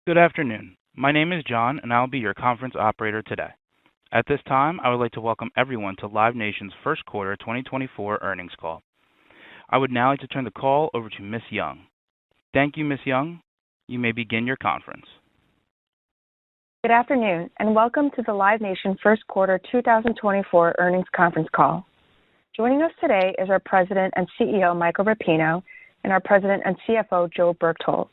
Good afternoon. My name is John, and I'll be your conference operator today. At this time, I would like to welcome everyone to Live Nation's first quarter 2024 earnings call. I would now like to turn the call over to Ms. Young. Thank you, Ms. Young. You may begin your conference. Good afternoon, and welcome to the Live Nation first quarter 2024 earnings conference call. Joining us today is our President and CEO, Michael Rapino, and our President and CFO, Joe Berchtold.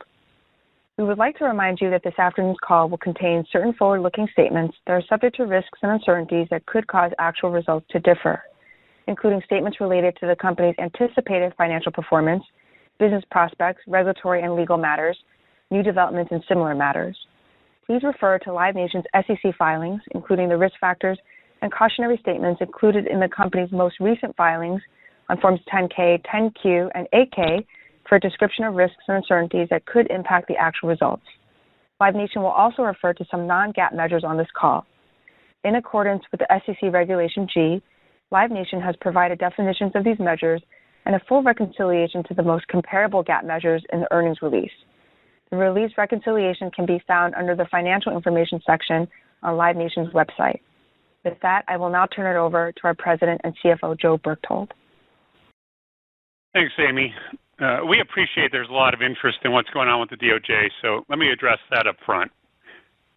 We would like to remind you that this afternoon's call will contain certain forward-looking statements that are subject to risks and uncertainties that could cause actual results to differ, including statements related to the company's anticipated financial performance, business prospects, regulatory and legal matters, new developments, and similar matters. Please refer to Live Nation's SEC filings, including the risk factors and cautionary statements included in the company's most recent filings on Forms 10-K, 10-Q, and 8-K for a description of risks and uncertainties that could impact the actual results. Live Nation will also refer to some non-GAAP measures on this call. In accordance with the SEC Regulation G, Live Nation has provided definitions of these measures and a full reconciliation to the most comparable GAAP measures in the earnings release. The release reconciliation can be found under the Financial Information section on Live Nation's website. With that, I will now turn it over to our President and CFO, Joe Berchtold. Thanks, Amy. We appreciate there's a lot of interest in what's going on with the DOJ, so let me address that up front.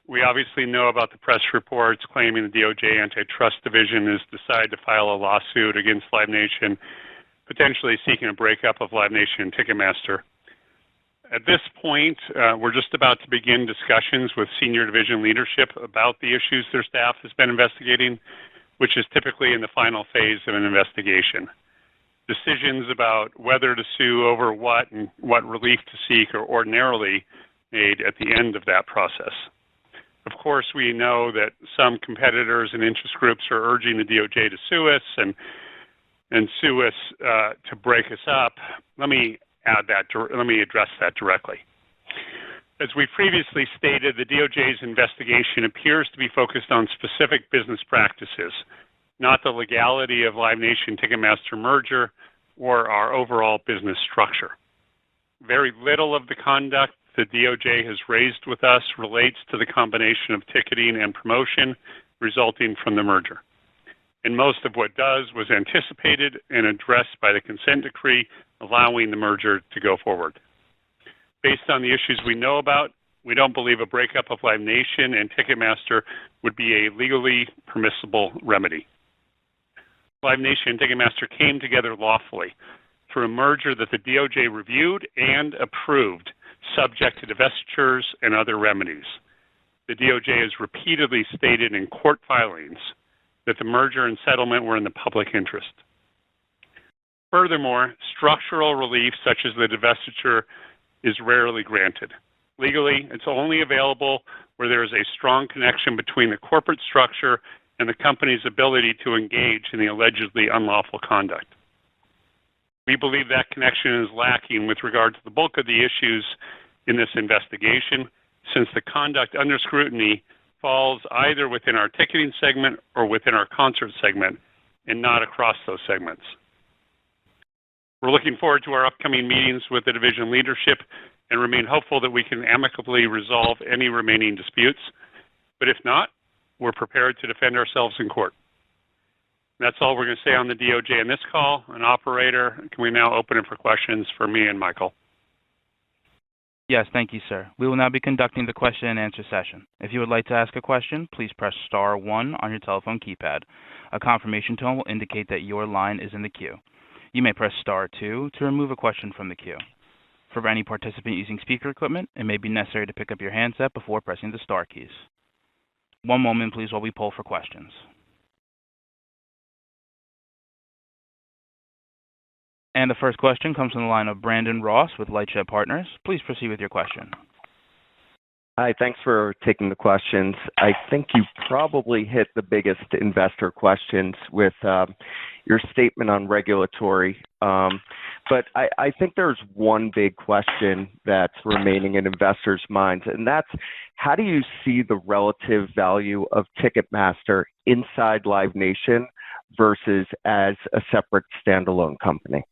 We obviously know about the press reports claiming the DOJ Antitrust Division has decided to file a lawsuit against Live Nation, potentially seeking a breakup of Live Nation and Ticketmaster. At this point, we're just about to begin discussions with senior division leadership about the issues their staff has been investigating, which is typically in the final phase of an investigation. Decisions about whether to sue over what and what relief to seek are ordinarily made at the end of that process. Of course, we know that some competitors and interest groups are urging the DOJ to sue us and sue us to break us up. Let me address that directly. As we previously stated, the DOJ's investigation appears to be focused on specific business practices, not the legality of Live Nation Ticketmaster merger or our overall business structure. Very little of the conduct the DOJ has raised with us relates to the combination of ticketing and promotion resulting from the merger. And most of what does was anticipated and addressed by the consent decree allowing the merger to go forward. Based on the issues we know about, we don't believe a breakup of Live Nation and Ticketmaster would be a legally permissible remedy. Live Nation and Ticketmaster came together lawfully through a merger that the DOJ reviewed and approved, subject to divestitures and other remedies. The DOJ has repeatedly stated in court filings that the merger and settlement were in the public interest. Furthermore, structural relief such as the divestiture is rarely granted. Legally, it's only available where there is a strong connection between the corporate structure and the company's ability to engage in the allegedly unlawful conduct. We believe that connection is lacking with regard to the bulk of the issues in this investigation, since the conduct under scrutiny falls either within our ticketing segment or within our concert segment, and not across those segments. We're looking forward to our upcoming meetings with the division leadership and remain hopeful that we can amicably resolve any remaining disputes. But if not, we're prepared to defend ourselves in court. That's all we're going to say on the DOJ in this call. And operator, can we now open it for questions for me and Michael? Yes, thank you, sir. We will now be conducting the question and answer session. If you would like to ask a question, please press star 1 on your telephone keypad. A confirmation tone will indicate that your line is in the queue. You may press star 2 to remove a question from the queue. For any participant using speaker equipment, it may be necessary to pick up your handset before pressing the star keys. One moment, please, while we poll for questions. And the first question comes from the line of Brandon Ross with LightShed Partners. Please proceed with your question. Hi, thanks for taking the questions. I think you probably hit the biggest investor questions with your statement on regulatory. But I think there's one big question that's remaining in investors' minds, and that's how do you see the relative value of Ticketmaster inside Live Nation versus as a separate standalone company?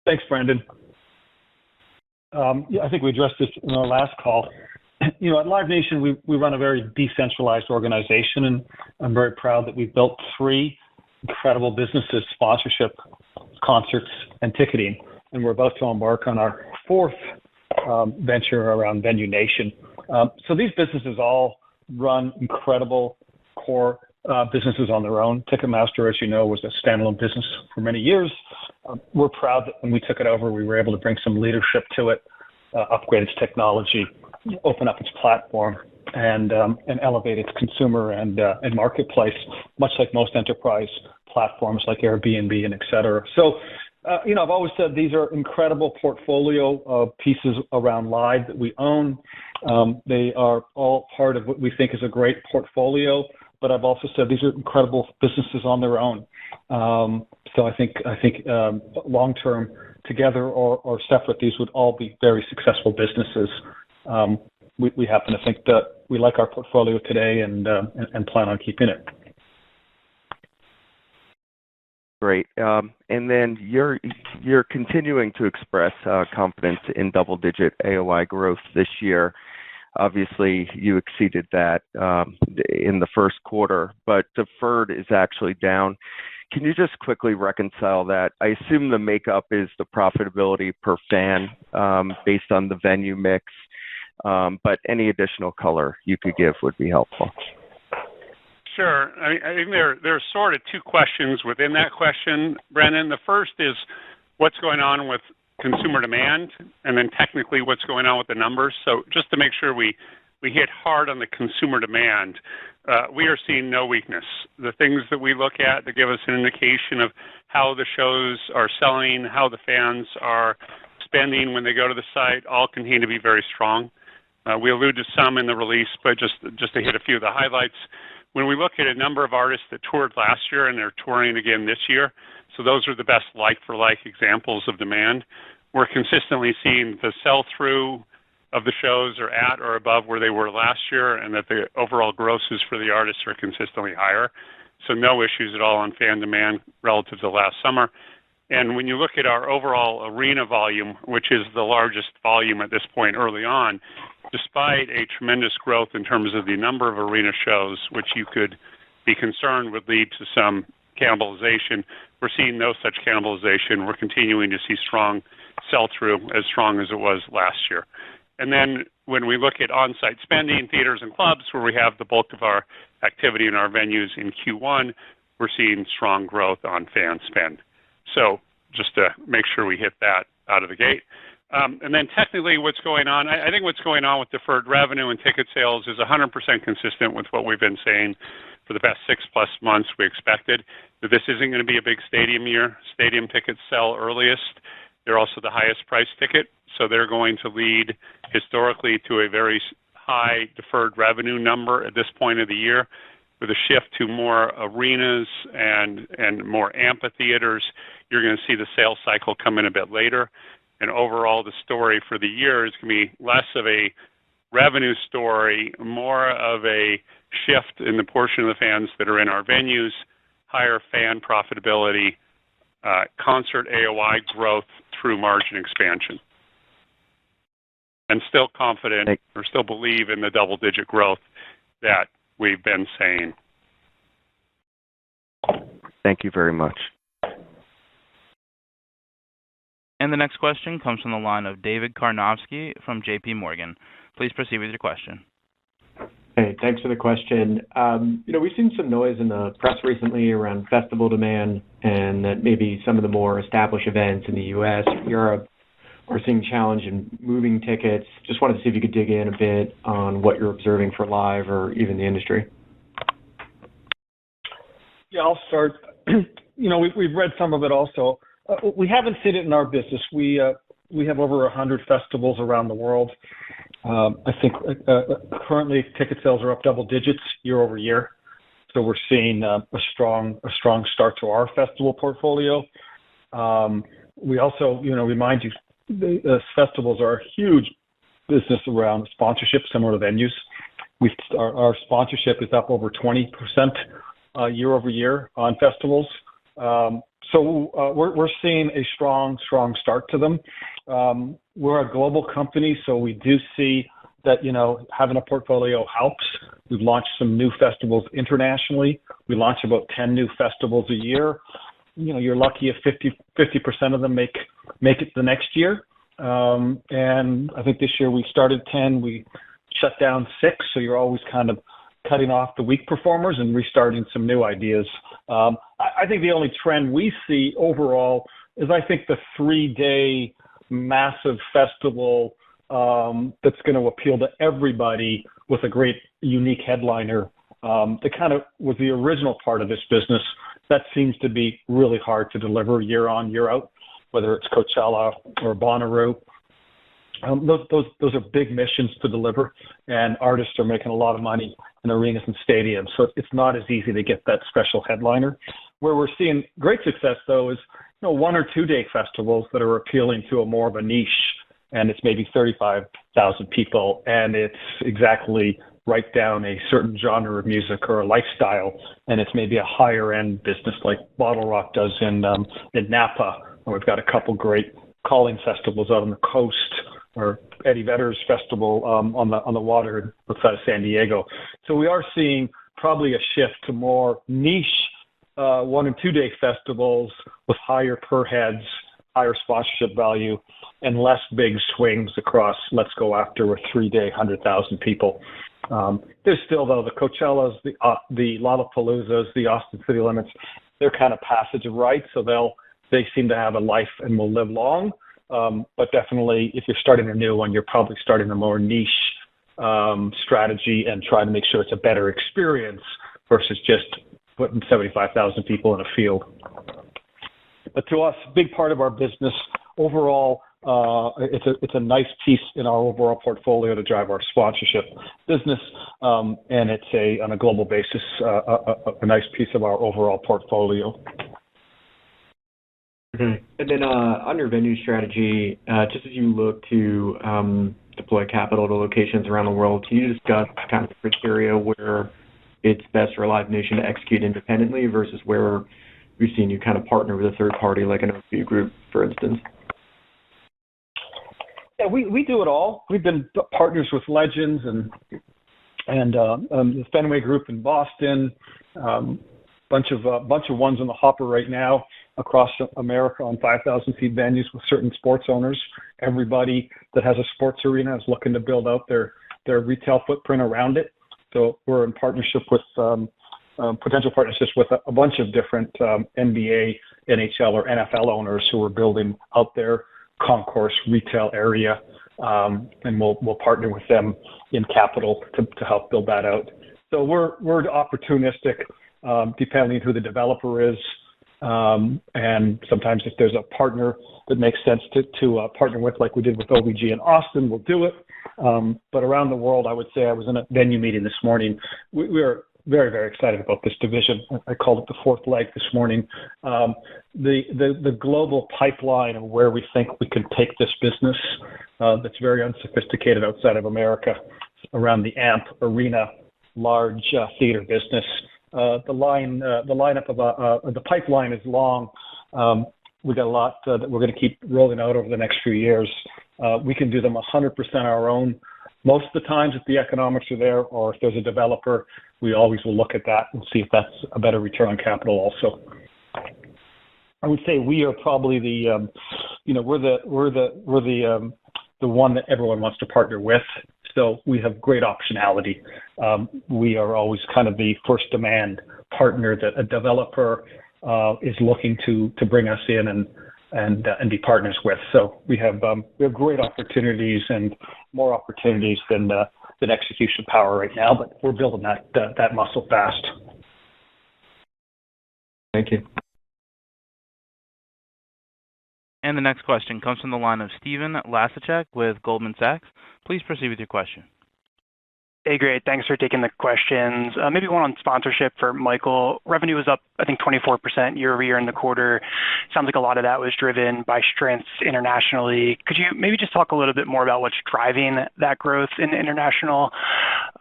Thanks, Brandon. I think we addressed this in our last call. You know, at Live Nation, we run a very decentralized organization, and I'm very proud that we've built 3 incredible businesses: sponsorship, concerts, and ticketing. And we're about to embark on our 4th venture around Venue Nation. So these businesses all run incredible core businesses on their own. Ticketmaster, as you know, was a standalone business for many years. We're proud that when we took it over, we were able to bring some leadership to it, upgrade its technology, open up its platform, and elevate its consumer and marketplace, much like most enterprise platforms like Airbnb and et cetera. So, you know, I've always said these are incredible portfolio of pieces around Live that we own. They are all part of what we think is a great portfolio, but I've also said these are incredible businesses on their own. So I think long-term, together or separate, these would all be very successful businesses. We happen to think that we like our portfolio today and plan on keeping it. Great. And then you're continuing to express confidence in double-digit AOI growth this year. Obviously, you exceeded that in the first quarter, but deferred is actually down. Can you just quickly reconcile that? I assume the makeup is the profitability per fan based on the venue mix, but any additional color you could give would be helpful. Sure. I think there are sort of 2 questions within that question, Brendan. The first is what's going on with consumer demand, and then technically what's going on with the numbers. So just to make sure we hit hard on the consumer demand, we are seeing no weakness. The things that we look at that give us an indication of how the shows are selling, how the fans are spending when they go to the site, all continue to be very strong. We allude to some in the release, but just to hit a few of the highlights. When we look at a number of artists that toured last year and they're touring again this year, so those are the best like-for-like examples of demand, we're consistently seeing the sell-through of the shows are at or above where they were last year, and that the overall grosses for the artists are consistently higher. So no issues at all on fan demand relative to last summer. And when you look at our overall arena volume, which is the largest volume at this point early on, despite a tremendous growth in terms of the number of arena shows, which you could be concerned would lead to some cannibalization, we're seeing no such cannibalization. We're continuing to see strong sell-through, as strong as it was last year. And then when we look at on-site spending, theaters and clubs, where we have the bulk of our activity in our venues in Q1, we're seeing strong growth on fan spend. So just to make sure we hit that out of the gate. And then technically what's going on, I think what's going on with deferred revenue and ticket sales is 100% consistent with what we've been saying for the past 6+ months. We expected that this isn't going to be a big stadium year. Stadium tickets sell earliest. They're also the highest price ticket, so they're going to lead historically to a very high deferred revenue number at this point of the year. With a shift to more arenas and more amphitheaters, you're going to see the sales cycle come in a bit later. And overall, the story for the year is going to be less of a revenue story, more of a shift in the portion of the fans that are in our venues, higher fan profitability, concert AOI growth through margin expansion. And still confident, or still believe in the double-digit growth that we've been saying. Thank you very much. And the next question comes from the line of David Karnovsky from J.P. Morgan. Please proceed with your question. Hey, thanks for the question. We've seen some noise in the press recently around festival demand, and that maybe some of the more established events in the U.S. or Europe are seeing challenge in moving tickets. Just wanted to see if you could dig in a bit on what you're observing for Live or even the industry. Yeah, I'll start. We've read some of it also. We haven't seen it in our business. We have over 100 festivals around the world. I think currently ticket sales are up double digits year over year. So we're seeing a strong start to our festival portfolio. We also, remind you, the festivals are a huge business around sponsorship, similar to venues. Our sponsorship is up over 20% year over year on festivals. So we're seeing a strong start to them. We're a global company, so we do see that, having a portfolio helps. We've launched some new festivals internationally. We launch about 10 new festivals a year. You're lucky if 50% of them make it the next year. And I think this year we started 10, we shut down 6, so you're always kind of cutting off the weak performers and restarting some new ideas. I think the only trend we see overall is I think the 3-day massive festival that's going to appeal to everybody with a great, unique headliner. That kind of was the original part of this business. That seems to be really hard to deliver year on, year out, whether it's Coachella or Bonnaroo. Those are big missions to deliver, and artists are making a lot of money in arenas and stadiums, so it's not as easy to get that special headliner. Where we're seeing great success, though, is 1 or 2 day festivals that are appealing to a more of a niche, and it's maybe 35,000 people, and it's exactly right down a certain genre of music or a lifestyle, and it's maybe a higher end business like Bottle Rock does in Napa, and we've got a couple great calling festivals out on the coast, or Eddie Vedder's festival on the water outside of San Diego. So we are seeing probably a shift to more niche 1 and 2 day festivals with higher per heads, higher sponsorship value, and less big swings across let's go after a 3-day 100,000 people. There's still, though, the Coachellas, the Lollapaloozas, the Austin City Limits, they're kind of passage of rights, so they seem to have a life and will live long. But definitely, if you're starting a new one, you're probably starting a more niche strategy and trying to make sure it's a better experience versus just putting 75,000 people in a field. But to us, big part of our business overall, it's a nice piece in our overall portfolio to drive our sponsorship business, and it's on a global basis a nice piece of our overall portfolio. Okay. And then on your venue strategy, just as you look to deploy capital to locations around the world, can you discuss kind of the criteria where it's best for Live Nation to execute independently versus where we've seen you kind of partner with a third party like an OP group, for instance? Yeah, we do it all. We've been partners with Legends and the Fenway Group in Boston, bunch of ones in the hopper right now across America on 5,000 feet venues with certain sports owners. Everybody that has a sports arena is looking to build out their retail footprint around it. So we're in partnership with potential partnerships with a bunch of different NBA, NHL, or NFL owners who are building out their concourse retail area, and we'll partner with them in capital to help build that out. So we're opportunistic, depending on who the developer is, and sometimes if there's a partner that makes sense to partner with, like we did with OVG in Austin, we'll do it. But around the world, I would say I was in a venue meeting this morning. We are very, very excited about this division. I called it the fourth leg this morning. The global pipeline of where we think we can take this business that's very unsophisticated outside of America around the amp, arena, large theater business. The lineup of the pipeline is long. We got a lot that we're going to keep rolling out over the next few years. We can do them 100% our own. Most of the times, if the economics are there, or if there's a developer, we always will look at that and see if that's a better return on capital. Also, I would say we are probably we're the one that everyone wants to partner with. So we have great optionality. We are always kind of the first demand partner that a developer is looking to bring us in and be partners with. So we have great opportunities and more opportunities than execution power right now, but we're building that muscle fast. Thank you. And the next question comes from the line of Stephen Laszczyk with Goldman Sachs. Please proceed with your question. Hey, great. Thanks for taking the questions. Maybe one on sponsorship for Michael. Revenue was up, I think, 24% year over year in the quarter. Sounds like a lot of that was driven by strengths internationally. Could you maybe just talk a little bit more about what's driving that growth in international?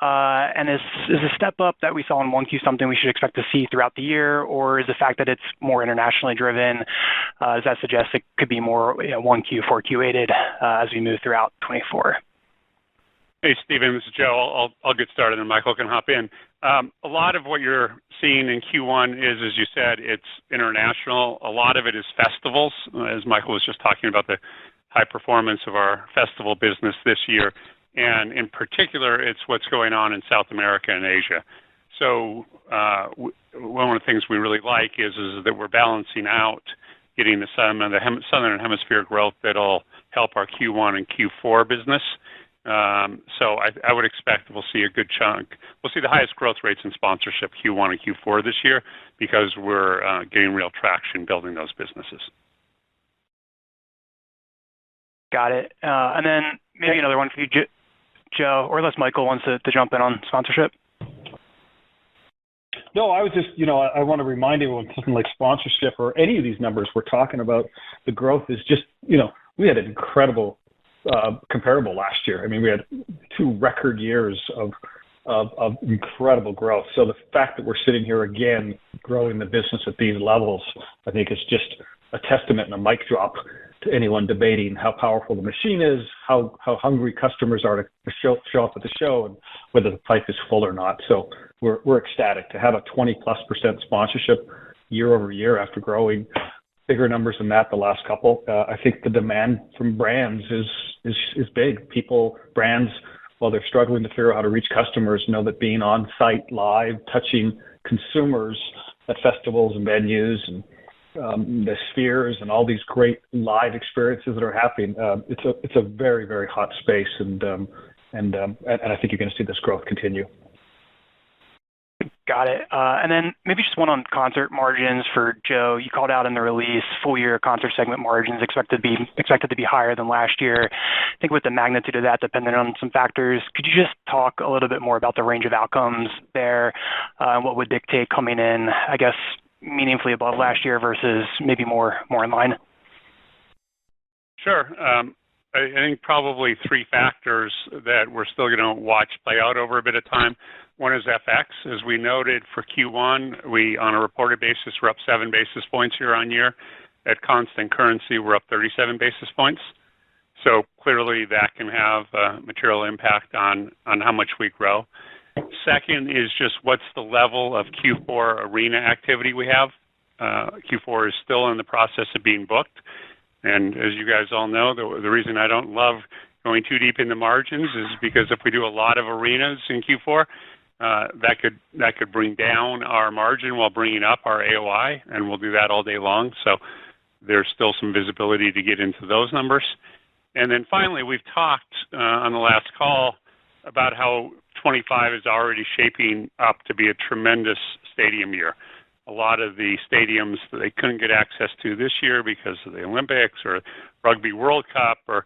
And is the step up that we saw in 1Q something we should expect to see throughout the year, or is the fact that it's more internationally driven, does that suggest it could be more 1Q, 4Q weighted as we move throughout 24? Hey, Stephen, this is Joe. I'll get started and Michael can hop in. A lot of what you're seeing in Q1 is, as you said, it's international. A lot of it is festivals, as Michael was just talking about the high performance of our festival business this year. And in particular, it's what's going on in South America and Asia. So one of the things we really like is that we're balancing out getting the Southern Hemisphere growth that'll help our Q1 and Q4 business. So I would expect we'll see a good chunk. We'll see the highest growth rates in sponsorship Q1 and Q4 this year because we're getting real traction building those businesses. Got it. And then maybe another one for you, Joe, or unless Michael wants to jump in on sponsorship. No, I was just, I want to remind everyone, something like sponsorship or any of these numbers we're talking about, the growth is just, we had an incredible comparable last year. I mean, we had 2 record years of incredible growth. So the fact that we're sitting here again growing the business at these levels, I think is just a testament and a mic drop to anyone debating how powerful the machine is, how hungry customers are to show up at the show, and whether the pipe is full or not. So we're ecstatic to have a 20+% sponsorship year over year after growing bigger numbers than that the last couple. I think the demand from brands is big. Brands, while they're struggling to figure out how to reach customers, know that being on site, live, touching consumers at festivals and venues and the spheres and all these great live experiences that are happening, it's a very, very hot space, and I think you're going to see this growth continue. Got it. And then maybe just one on concert margins for Joe. You called out in the release full year concert segment margins expected to be higher than last year. I think with the magnitude of that dependent on some factors, could you just talk a little bit more about the range of outcomes there and what would dictate coming in, I guess, meaningfully above last year versus maybe more in line? Sure. I think probably 3 factors that we're still going to watch play out over a bit of time. One is FX. As we noted for Q1, on a reported basis, we're up 7 basis points year on year. At constant currency, we're up 37 basis points. So clearly that can have a material impact on how much we grow. Second is just what's the level of Q4 arena activity we have. Q4 is still in the process of being booked. And as you guys all know, the reason I don't love going too deep into margins is because if we do a lot of arenas in Q4, that could bring down our margin while bringing up our AOI, and we'll do that all day long. So there's still some visibility to get into those numbers. And then finally, we've talked on the last call about how 25 is already shaping up to be a tremendous stadium year. A lot of the stadiums that they couldn't get access to this year because of the Olympics or Rugby World Cup or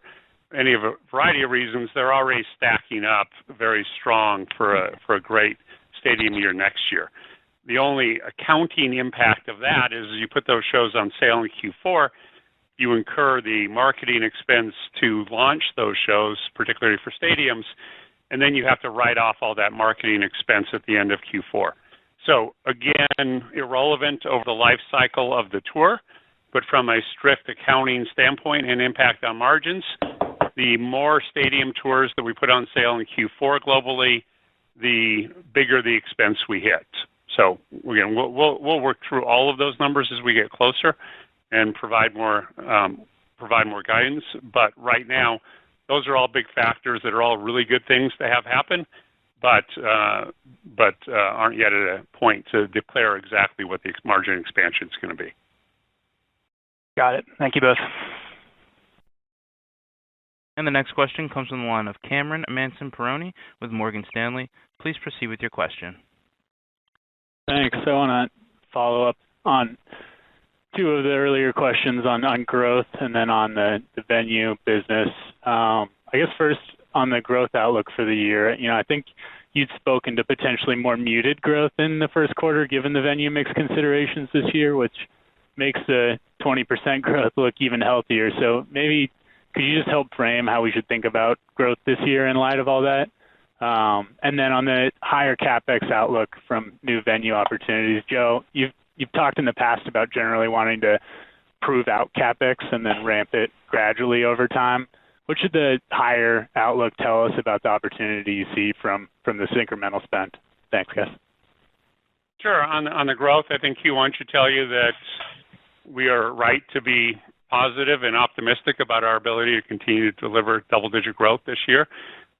any of a variety of reasons, they're already stacking up very strong for a great stadium year next year. The only accounting impact of that is you put those shows on sale in Q4, you incur the marketing expense to launch those shows, particularly for stadiums, and then you have to write off all that marketing expense at the end of Q4. So again, irrelevant over the life cycle of the tour, but from a strict accounting standpoint and impact on margins, the more stadium tours that we put on sale in Q4 globally, the bigger the expense we hit. So again, we'll work through all of those numbers as we get closer and provide more guidance. But right now, those are all big factors that are all really good things to have happen, but aren't yet at a point to declare exactly what the margin expansion is going to be. Got it. Thank you both. And the next question comes from the line of Cameron Manson-Perrone with Morgan Stanley. Please proceed with your question. Thanks. I want to follow up on 2 of the earlier questions on growth and then on the venue business. I guess first on the growth outlook for the year, I think you'd spoken to potentially more muted growth in the first quarter given the venue mix considerations this year, which makes the 20% growth look even healthier. So maybe could you just help frame how we should think about growth this year in light of all that? And then on the higher CapEx outlook from new venue opportunities, Joe, you've talked in the past about generally wanting to prove out CapEx and then ramp it gradually over time. What should the higher outlook tell us about the opportunity you see from this incremental spend? Thanks, guys. Sure. On the growth, I think Q1 should tell you that we are right to be positive and optimistic about our ability to continue to deliver double-digit growth this year.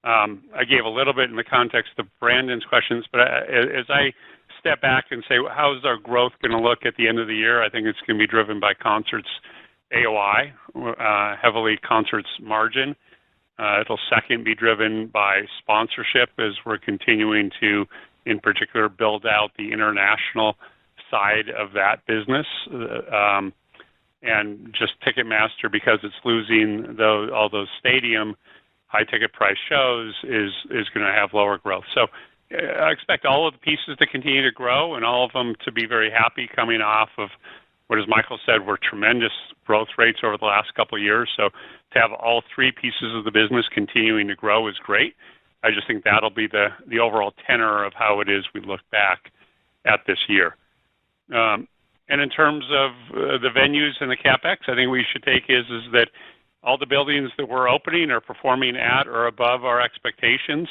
I gave a little bit in the context of Brandon's questions, but as I step back and say, how's our growth going to look at the end of the year, I think it's going to be driven by concerts AOI, heavily concerts margin. It'll second be driven by sponsorship as we're continuing to, in particular, build out the international side of that business. And just Ticketmaster, because it's losing all those stadium high ticket price shows, is going to have lower growth. So I expect all of the pieces to continue to grow and all of them to be very happy coming off of what, as Michael said, were tremendous growth rates over the last couple of years. So to have all three pieces of the business continuing to grow is great. I just think that'll be the overall tenor of how it is we look back at this year. And in terms of the venues and the CapEx, I think we should take is that all the buildings that we're opening are performing at or above our expectations,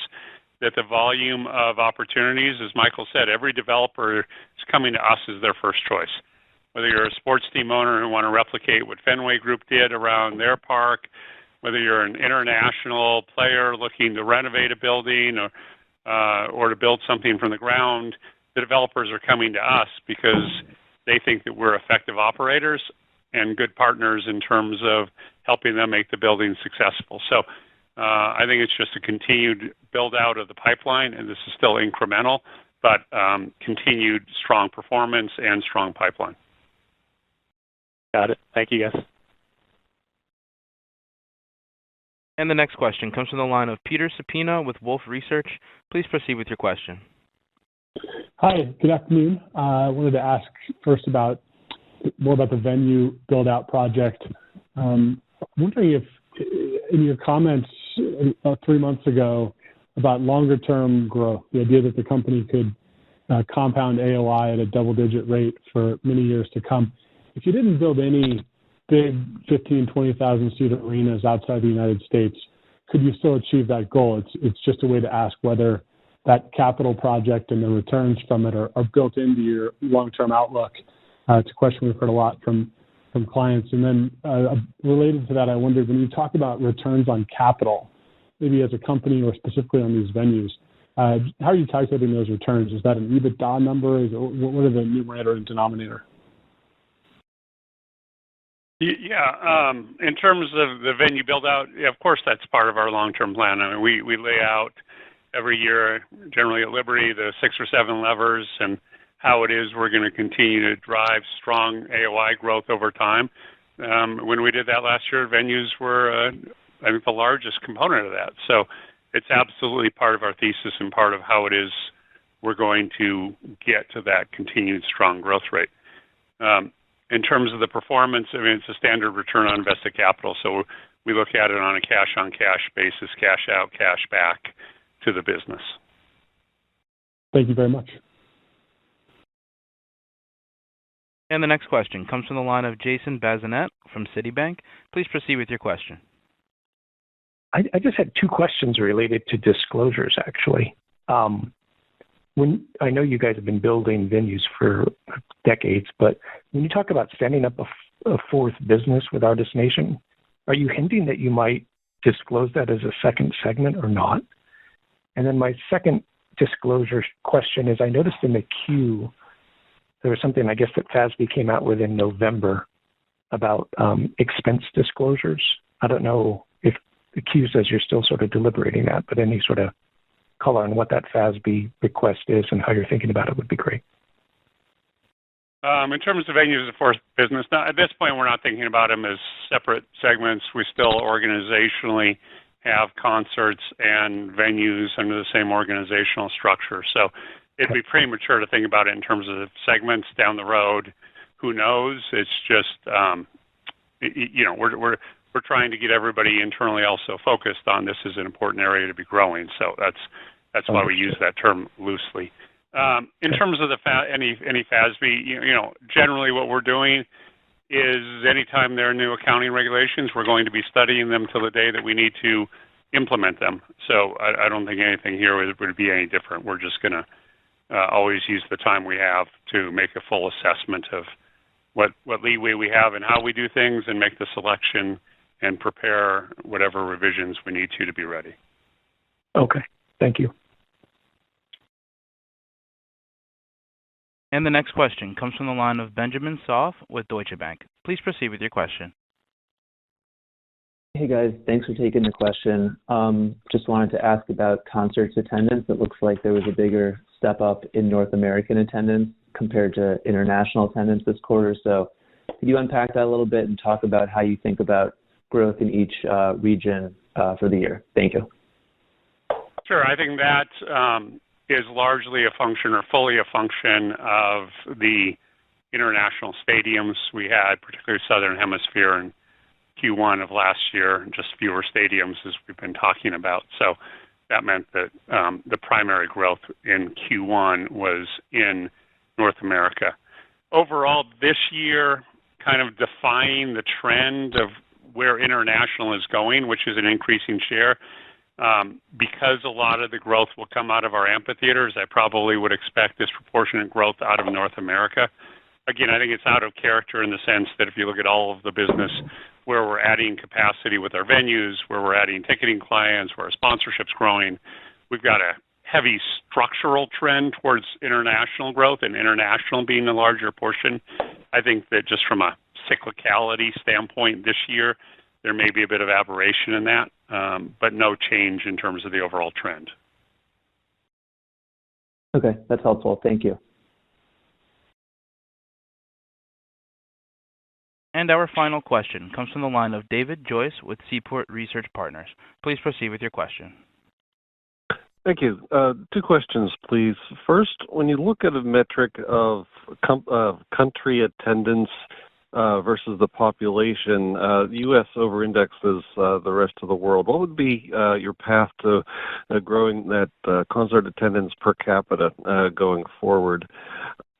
that the volume of opportunities, as Michael said, every developer is coming to us as their first choice. Whether you're a sports team owner who want to replicate what Fenway Group did around their park, whether you're an international player looking to renovate a building or to build something from the ground, the developers are coming to us because they think that we're effective operators and good partners in terms of helping them make the building successful. So I think it's just a continued build out of the pipeline, and this is still incremental, but continued strong performance and strong pipeline. Got it. Thank you, guys. And the next question comes from the line of Peter Supino with Wolfe Research. Please proceed with your question. Hi, good afternoon. I wanted to ask first more about the venue build-out project. I'm wondering if, in your comments 3 months ago about longer-term growth, the idea that the company could compound AOI at a double-digit rate for many years to come, if you didn't build any big 15,000, 20,000 seat arenas outside the United States, could you still achieve that goal? It's just a way to ask whether that capital project and the returns from it are built into your long-term outlook. It's a question we've heard a lot from clients. And then related to that, I wondered, when you talk about returns on capital, maybe as a company or specifically on these venues, how are you calculating those returns? Is that an EBITDA number? What are the numerator and denominator? Yeah, in terms of the venue build-out, of course that's part of our long-term plan. I mean, we lay out every year, generally at Liberty, the 6 or 7 levers and how it is we're going to continue to drive strong AOI growth over time. When we did that last year, venues were, I think, the largest component of that. So it's absolutely part of our thesis and part of how it is we're going to get to that continued strong growth rate. In terms of the performance, I mean, it's a standard return on invested capital. So we look at it on a cash-on-cash basis, cash out, cash back to the business. Thank you very much. And the next question comes from the line of Jason Bazinet from Citibank. Please proceed with your question. I just had 2 questions related to disclosures, actually. I know you guys have been building venues for decades, but when you talk about standing up a 4th business with Artist Nation, are you hinting that you might disclose that as a second segment or not? And then my second disclosure question is, I noticed in the Q, there was something, I guess, that FASB came out with in November about expense disclosures. I don't know if the Q says you're still sort of deliberating that, but any sort of color on what that FASB request is and how you're thinking about it would be great. In terms of venues as a 4th business, now, at this point, we're not thinking about them as separate segments. We still organizationally have concerts and venues under the same organizational structure. So it'd be premature to think about it in terms of segments down the road. Who knows? It's just, we're trying to get everybody internally also focused on this is an important area to be growing. So that's why we use that term loosely. In terms of any FASB, generally what we're doing is anytime there are new accounting regulations, we're going to be studying them till the day that we need to implement them. So I don't think anything here would be any different. We're just going to always use the time we have to make a full assessment of what leeway we have and how we do things and make the selection and prepare whatever revisions we need to be ready. Okay, thank you. And the next question comes from the line of Benjamin Soff with Deutsche Bank. Please proceed with your question. Hey guys, thanks for taking the question. Just wanted to ask about concerts attendance. It looks like there was a bigger step up in North American attendance compared to international attendance this quarter. So could you unpack that a little bit and talk about how you think about growth in each region for the year? Thank you. Sure. I think that is largely a function or fully a function of the international stadiums we had, particularly Southern Hemisphere in Q1 of last year, just fewer stadiums as we've been talking about. So that meant that the primary growth in Q1 was in North America. Overall, this year, kind of defying the trend of where international is going, which is an increasing share, because a lot of the growth will come out of our amphitheaters, I probably would expect disproportionate growth out of North America. Again, I think it's out of character in the sense that if you look at all of the business where we're adding capacity with our venues, where we're adding ticketing clients, where our sponsorship's growing, we've got a heavy structural trend towards international growth and international being a larger portion. I think that just from a cyclicality standpoint this year, there may be a bit of aberration in that, but no change in terms of the overall trend. Okay, that's helpful. Thank you. And our final question comes from the line of David Joyce with Seaport Research Partners. Please proceed with your question. Thank you. Two questions, please. First, when you look at a metric of country attendance versus the population, the U.S. over-indexes the rest of the world. What would be your path to growing that concert attendance per capita going forward?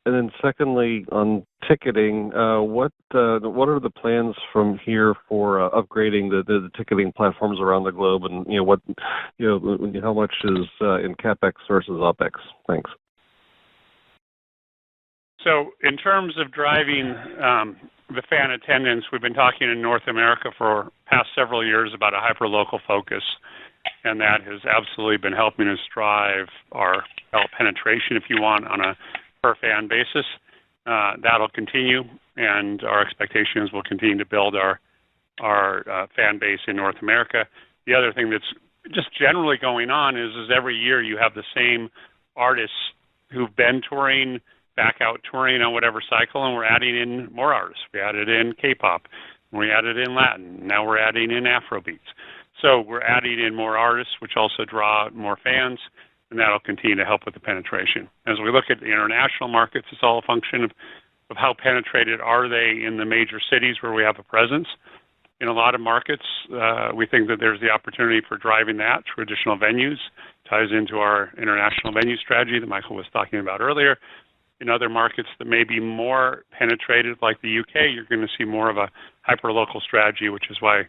And then secondly, on ticketing, what are the plans from here for upgrading the ticketing platforms around the globe, and how much is in CapEx versus OpEx? Thanks. So in terms of driving the fan attendance, we've been talking in North America for past several years about a hyper-local focus, and that has absolutely been helping us drive our penetration, if you want, on a per fan basis. That'll continue, and our expectation is we'll continue to build our fan base in North America. The other thing that's just generally going on is every year you have the same artists who've been touring back out touring on whatever cycle, and we're adding in more artists. We added in K-pop, we added in Latin, now we're adding in Afrobeats. So we're adding in more artists, which also draw more fans, and that'll continue to help with the penetration. As we look at the international markets, it's all a function of how penetrated are they in the major cities where we have a presence. In a lot of markets, we think that there's the opportunity for driving that through additional venues. Ties into our international venue strategy that Michael was talking about earlier. In other markets that may be more penetrated, like the UK, you're going to see more of a hyper-local strategy, which is why we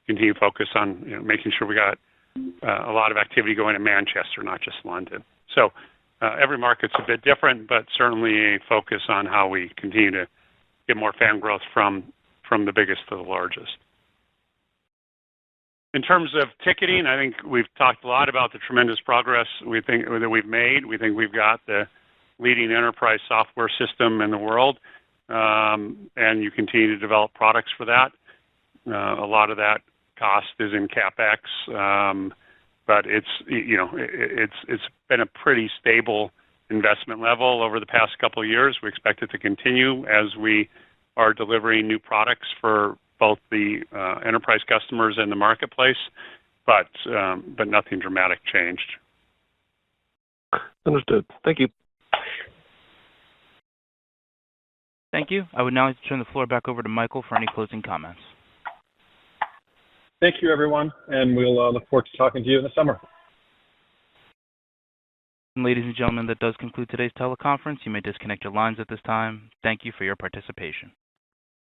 continue to focus on making sure we got a lot of activity going in Manchester, not just London. So every market's a bit different, but certainly a focus on how we continue to get more fan growth from the biggest to the largest. In terms of ticketing, I think we've talked a lot about the tremendous progress we think that we've made. We think we've got the leading enterprise software system in the world, and you continue to develop products for that. A lot of that cost is in CapEx, but it's been a pretty stable investment level over the past couple of years. We expect it to continue as we are delivering new products for both the enterprise customers and the marketplace. but nothing dramatic changed. Understood. Thank you. Thank you. I would now like to turn the floor back over to Michael for any closing comments. Thank you, everyone, and we'll look forward to talking to you in the summer. Ladies and gentlemen, that does conclude today's teleconference. You may disconnect your lines at this time. Thank you for your participation.